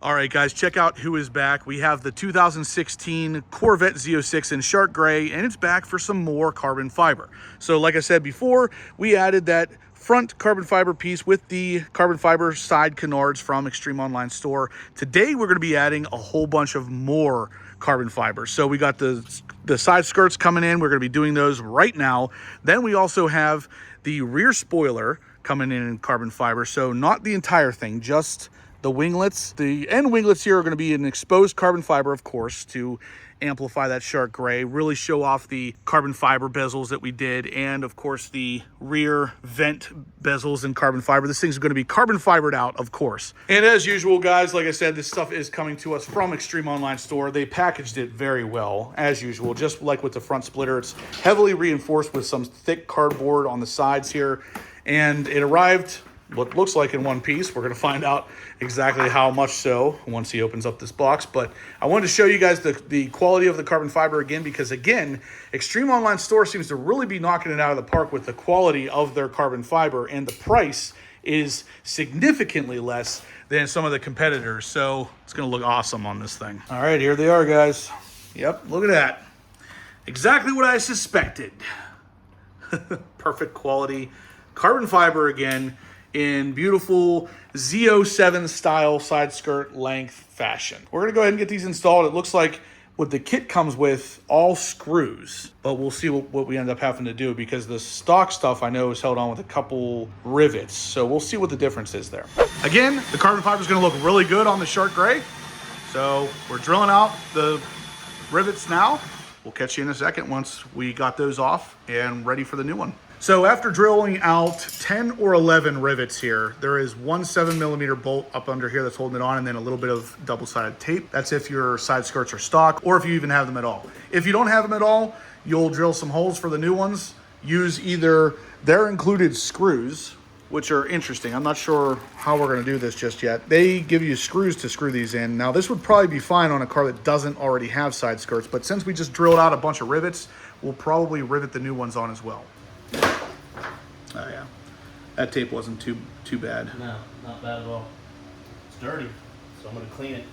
All right, guys, check out who is back. We have the 2016 Corvette Z06 in shark gray, and it's back for some more carbon fiber. So like I said before, we added that front carbon fiber piece with the carbon fiber side canards from Extreme Online Store. Today, we're gonna be adding a whole bunch of more carbon fiber. So we got the side skirts coming in. We're gonna be doing those right now. Then we also have the rear spoiler coming in carbon fiber. So not the entire thing, just the winglets. The end winglets here are going to be an exposed carbon fiber, of course, to amplify that shark gray, really show off the carbon fiber bezels that we did, and of course the rear vent bezels in carbon fiber. This thing's going to be carbon fibered out, of course. And as usual, guys, like I said, this stuff is coming to us from Extreme Online Store. They packaged it very well, as usual, just like with the front splitter. It's heavily reinforced with some thick cardboard on the sides here, and it arrived what looks like in one piece. We're going to find out exactly how much so once he opens up this box. But I wanted to show you guys the quality of the carbon fiber again, because again, Extreme Online Store seems to really be knocking it out of the park with the quality of their carbon fiber, and the price is significantly less than some of the competitors. So it's going to look awesome on this thing. All right, here they are, guys. Yep, look at that. Exactly what I suspected. Perfect quality carbon fiber again, in beautiful Z07 style side skirt length fashion. We're gonna go ahead and get these installed. It looks like what the kit comes with, all screws, but we'll see what we end up having to do, because the stock stuff I know is held on with a couple rivets. So we'll see what the difference is there. Again, the carbon fiber is gonna look really good on the shark gray. So we're drilling out the rivets now. We'll catch you in a second once we got those off and ready for the new one. So after drilling out 10 or 11 rivets here, there is one 7mm bolt up under here that's holding it on, and then a little bit of double-sided tape. That's if your side skirts are stock, or if you even have them at all. If you don't have them at all, you'll drill some holes for the new ones. Use either their included screws, which are interesting. I'm not sure how we're gonna do this just yet. They give you screws to screw these in. Now this would probably be fine on a car that doesn't already have side skirts, but since we just drilled out a bunch of rivets, we'll probably rivet the new ones on as well. Oh yeah, that tape wasn't too bad. No, not bad at all. It's dirty, so I'm gonna clean it.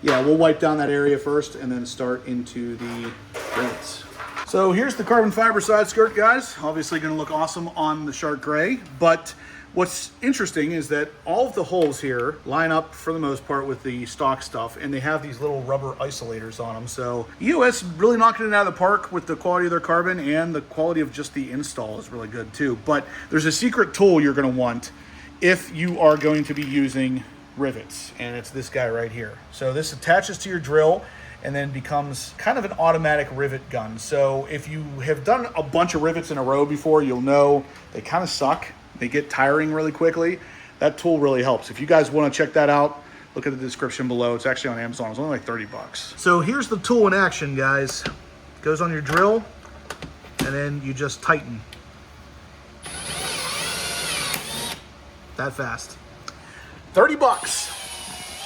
Yeah, we'll wipe down that area first and then start into the rivets. So here's the carbon fiber side skirt, guys. Obviously gonna look awesome on the shark gray, but what's interesting is that all of the holes here line up for the most part with the stock stuff, and they have these little rubber isolators on them. So EOS really knocking it out of the park with the quality of their carbon, and the quality of just the install is really good too. But there's a secret tool you're gonna want if you are going to be using rivets, and it's this guy right here. So this attaches to your drill and then becomes kind of an automatic rivet gun. So if you have done a bunch of rivets in a row before, you'll know they kind of suck. They get tiring really quickly. That tool really helps. If you guys want to check that out, look at the description below. It's actually on Amazon. It's only like 30 bucks. So here's the tool in action, guys. It goes on your drill, and then you just tighten. That fast. 30 bucks.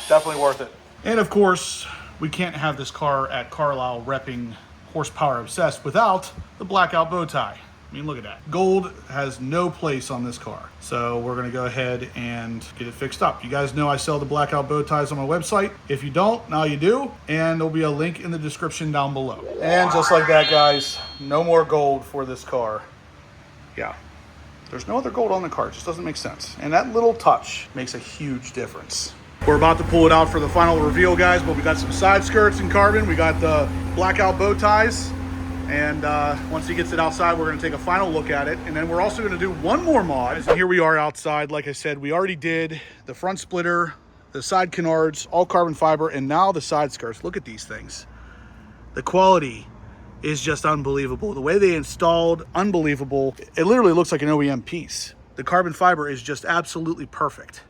Definitely worth it. And of course, we can't have this car at Carlisle repping Horsepower Obsessed without the blackout bow tie. I mean, look at that. Gold has no place on this car. So we're gonna go ahead and get it fixed up. You guys know I sell the blackout bow ties on my website. If you don't, now you do. And there'll be a link in the description down below. And just like that, guys, no more gold for this car. Yeah, there's no other gold on the car. It just doesn't make sense. And that little touch makes a huge difference. We're about to pull it out for the final reveal, guys, but we got some side skirts in carbon. We got the blackout bow ties. And once he gets it outside, we're gonna take a final look at it. And then we're also gonna do one more mod. And here we are outside. Like I said, we already did the front splitter, the side canards, all carbon fiber, and now the side skirts. Look at these things. The quality is just unbelievable. The way they installed, unbelievable. It literally looks like an OEM piece. The carbon fiber is just absolutely perfect.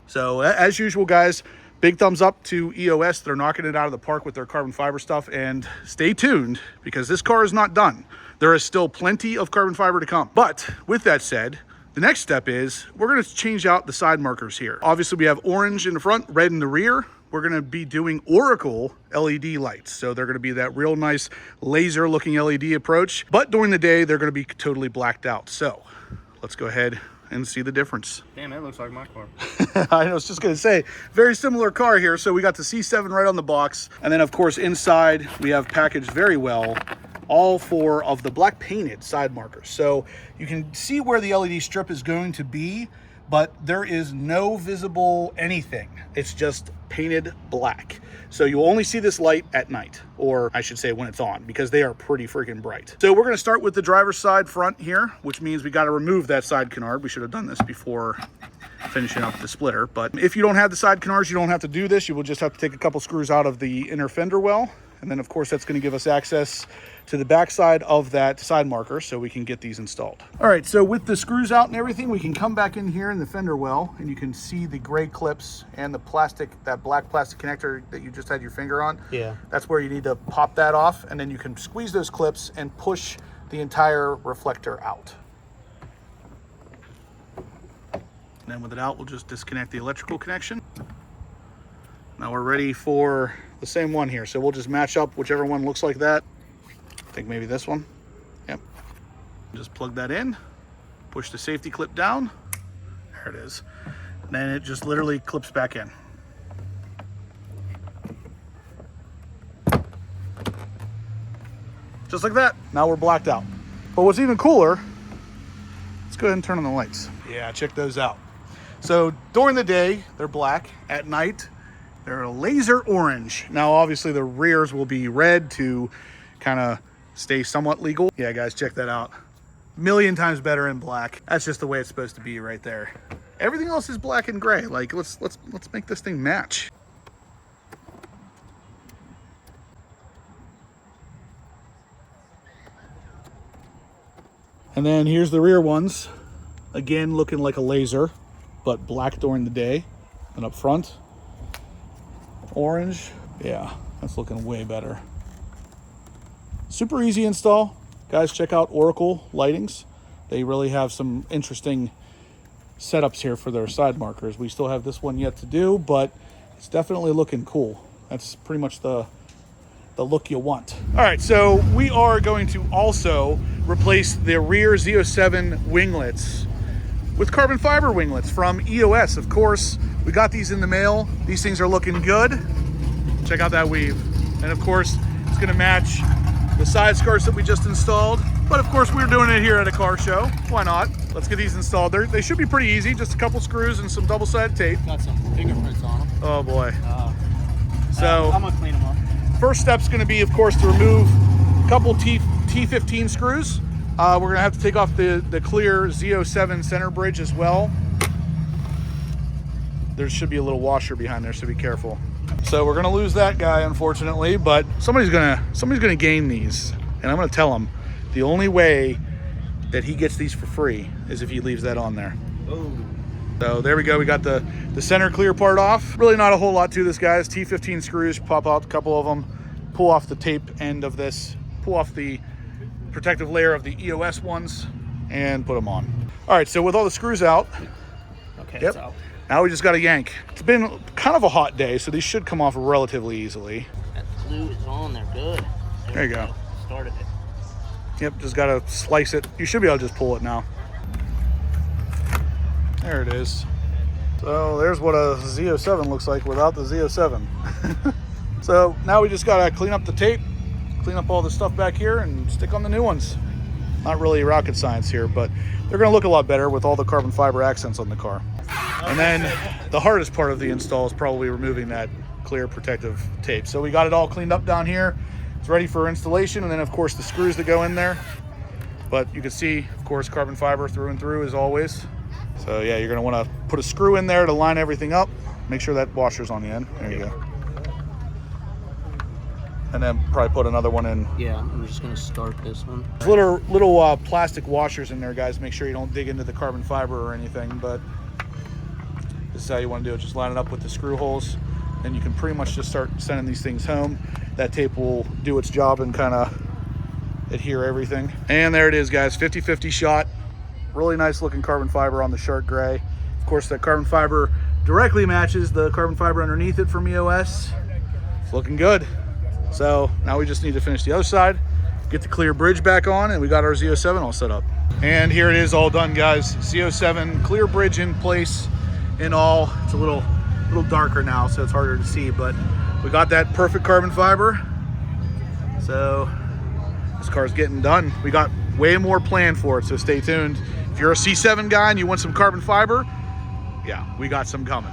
So as usual, guys, big thumbs up to EOS. They're knocking it out of the park with their carbon fiber stuff, and stay tuned because this car is not done. There is still plenty of carbon fiber to come. But with that said, the next step is we're gonna change out the side markers here. Obviously we have orange in the front, red in the rear. We're gonna be doing Oracle LED lights. So they're gonna be that real nice laser looking LED approach, but during the day, they're gonna be totally blacked out. So let's go ahead and see the difference. Damn, that looks like my car. I was just going to say, very similar car here. So we got the C7 right on the box. And then, of course, inside we have packaged very well all 4 of the black painted side markers. So you can see where the LED strip is going to be, but there is no visible anything. It's just painted black. So you'll only see this light at night, or I should say when it's on, because they are pretty freaking bright. So we're gonna start with the driver's side front here, which means we gotta remove that side canard. We should have done this before finishing up the splitter. But if you don't have the side canards, you don't have to do this. You will just have to take a couple screws out of the inner fender well. And then of course that's gonna give us access to the back side of that side marker so we can get these installed. All right, so with the screws out and everything, we can come back in here in the fender well and you can see the gray clips and the plastic, that black plastic connector that you just had your finger on. Yeah. That's where you need to pop that off, and then you can squeeze those clips and push the entire reflector out. And then with it out, we'll just disconnect the electrical connection. Now we're ready for the same one here. So we'll just match up whichever one looks like that. I think maybe this one. Yep. Just plug that in, push the safety clip down. There it is. And then it just literally clips back in. Just like that. Now we're blacked out. But what's even cooler, let's go ahead and turn on the lights. Yeah, check those out. So during the day, they're black. At night, they're laser orange. Now, obviously the rears will be red to kind of stay somewhat legal. Yeah, guys, check that out. Million times better in black. That's just the way it's supposed to be right there. Everything else is black and gray. Like, let's make this thing match. And then here's the rear ones. Again, looking like a laser, but black during the day. And up front, orange. Yeah, that's looking way better. Super easy install. Guys, check out Oracle Lightings. They really have some interesting setups here for their side markers. We still have this one yet to do, but it's definitely looking cool. That's pretty much the look you want. All right, so we are going to also replace the rear Z07 winglets with carbon fiber winglets from EOS. Of course, we got these in the mail. These things are looking good. Check out that weave. And of course, it's gonna match the side skirts that we just installed. But of course, we're doing it here at a car show. Why not? Let's get these installed. They should be pretty easy. Just a couple screws and some double-sided tape. Got some fingerprints on them. Oh boy. So I'm gonna clean them up. first step's gonna be, of course, to remove a couple T15 screws. We're gonna have to take off the clear Z07 center bridge as well. There should be a little washer behind there, so be careful. So we're gonna lose that guy, unfortunately, but somebody's gonna gain these, and I'm gonna tell him the only way that he gets these for free is if he leaves that on there. Oh. So there we go. We got the center clear part off. Really not a whole lot to this, guys. T15 screws, pop out a couple of them, pull off the tape end of this, pull off the protective layer of the EOS ones, and put them on. All right, so with all the screws out, Okay, yep. it's out. Now we just got to yank. It's been kind of a hot day, so these should come off relatively easily. That glue is on there, good. There you go. Started it. Yep, just got to slice it. You should be able to just pull it now. There it is. So there's what a Z07 looks like without the Z07. So now we just got to clean up the tape, clean up all the stuff back here, and stick on the new ones. Not really rocket science here, but they're going to look a lot better with all the carbon fiber accents on the car. And then the hardest part of the install is probably removing that clear protective tape. So we got it all cleaned up down here. It's ready for installation, and then of course the screws that go in there. But you can see, of course, carbon fiber through and through as always. So yeah, you're gonna wanna put a screw in there to line everything up. Make sure that washer's on the end. There you go. And then probably put another one in. Yeah, I'm just gonna start this one. There's little plastic washers in there, guys. Make sure you don't dig into the carbon fiber or anything, but this is how you want to do it. Just line it up with the screw holes, and you can pretty much just start sending these things home. That tape will do its job and kind of adhere everything. And there it is, guys, 50-50 shot. Really nice looking carbon fiber on the shark gray. Of course, that carbon fiber directly matches the carbon fiber underneath it from EOS. It's looking good. So now we just need to finish the other side, get the clear bridge back on, and we got our Z07 all set up. And here it is all done, guys. Z07 clear bridge in place and all. It's a little darker now, so it's harder to see, but we got that perfect carbon fiber. So this car's getting done. We got way more planned for it, so stay tuned. If you're a C7 guy and you want some carbon fiber, yeah, we got some coming.